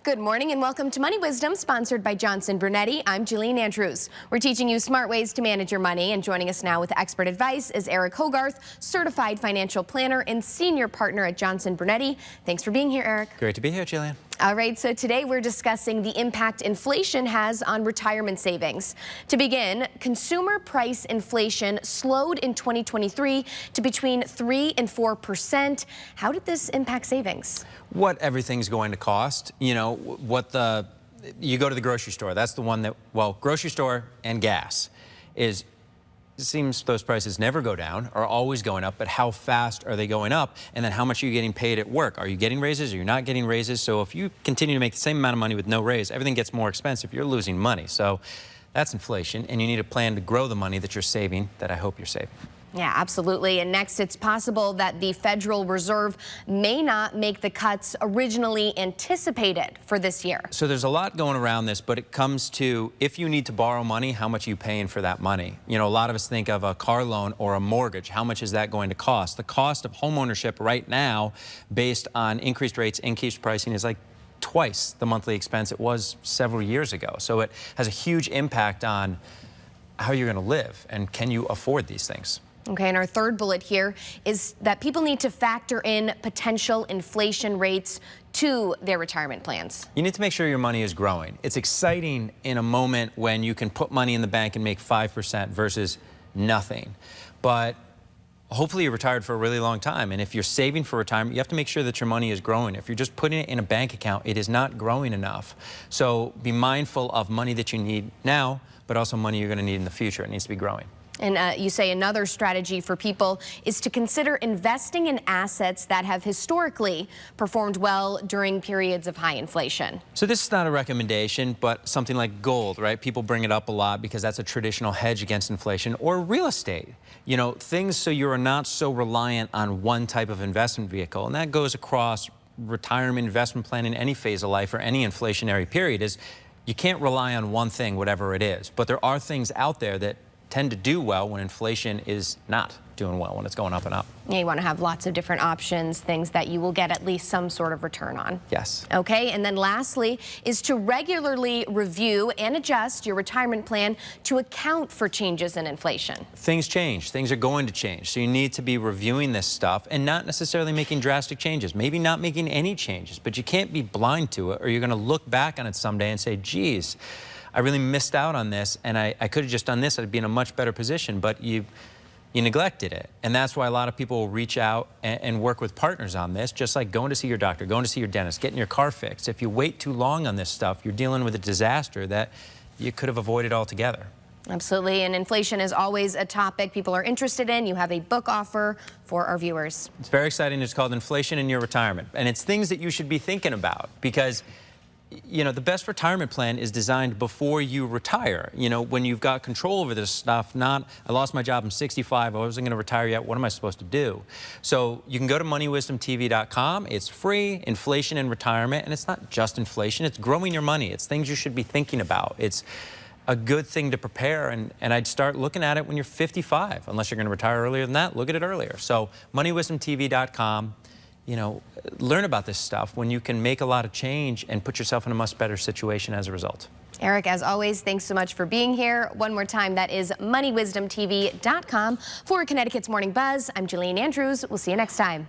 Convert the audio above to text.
Good morning and welcome to Money Wisdom, sponsored by Johnson Brunetti. I'm Jillian Andrews. We're teaching you smart ways to manage your money, and joining us now with expert advice is Eric Hogarth, certified financial planner and senior partner at Johnson Brunetti. Thanks for being here, Eric. Great to be here, Jillian. All right, so today we're discussing the impact inflation has on retirement savings. To begin, consumer price inflation slowed in 2023 to between 3 and 4%. How did this impact savings? What everything's going to cost, you go to the grocery store. That's the one that, well, grocery store and gas it seems those prices never go down, are always going up, but how fast are they going up? And then how much are you getting paid at work? Are you getting raises? Are you not getting raises? So if you continue to make the same amount of money with no raise, everything gets more expensive. You're losing money. So that's inflation, and you need a plan to grow the money that you're saving, that I hope you're saving. Yeah, absolutely. And next, it's possible that the Federal Reserve may not make the cuts originally anticipated for this year. So there's a lot going around this, but it comes to, if you need to borrow money, how much are you paying for that money? A lot of us think of a car loan or a mortgage. How much is that going to cost? The cost of homeownership right now, based on increased rates, increased pricing, is like twice the monthly expense it was several years ago. So it has a huge impact on how you're going to live, and can you afford these things? Okay, and our third bullet here is that people need to factor in potential inflation rates to their retirement plans. You need to make sure your money is growing. It's exciting in a moment when you can put money in the bank and make 5% versus nothing. But hopefully you're retired for a really long time, and if you're saving for retirement, you have to make sure that your money is growing. If you're just putting it in a bank account, it is not growing enough. So be mindful of money that you need now, but also money you're going to need in the future. It needs to be growing. And you say another strategy for people is to consider investing in assets that have historically performed well during periods of high inflation. So this is not a recommendation, but something like gold, right? People bring it up a lot because that's a traditional hedge against inflation, or real estate. Things so you're not so reliant on one type of investment vehicle. And that goes across retirement, investment plan in any phase of life or any inflationary period. Is you can't rely on one thing, whatever it is. But there are things out there that tend to do well when inflation is not doing well, when it's going up and up. Yeah, you want to have lots of different options, things that you will get at least some sort of return on. Yes. Okay, and then lastly is to regularly review and adjust your retirement plan to account for changes in inflation. Things change. Things are going to change. So you need to be reviewing this stuff and not necessarily making drastic changes. Maybe not making any changes, but you can't be blind to it, or you're going to look back on it someday and say, geez, I really missed out on this, and I could have just done this. I'd be in a much better position, but you neglected it. And that's why a lot of people will reach out and work with partners on this, just like going to see your doctor, going to see your dentist, getting your car fixed. If you wait too long on this stuff, you're dealing with a disaster that you could have avoided altogether. Absolutely, and inflation is always a topic people are interested in. You have a book offer for our viewers. It's very exciting. It's called Inflation in Your Retirement, and it's things that you should be thinking about, because the best retirement plan is designed before you retire. When you've got control over this stuff, not, I lost my job, I'm 65, I wasn't going to retire yet, what am I supposed to do? So you can go to moneywisdomtv.com. It's free, inflation and retirement, and it's not just inflation, it's growing your money. It's things you should be thinking about. It's a good thing to prepare, and I'd start looking at it when you're 55. Unless you're going to retire earlier than that, look at it earlier. So moneywisdomtv.com. Learn about this stuff when you can make a lot of change and put yourself in a much better situation as a result. Eric, as always, thanks so much for being here. One more time, that is moneywisdomtv.com. For Connecticut's Morning Buzz, I'm Jillian Andrews. We'll see you next time.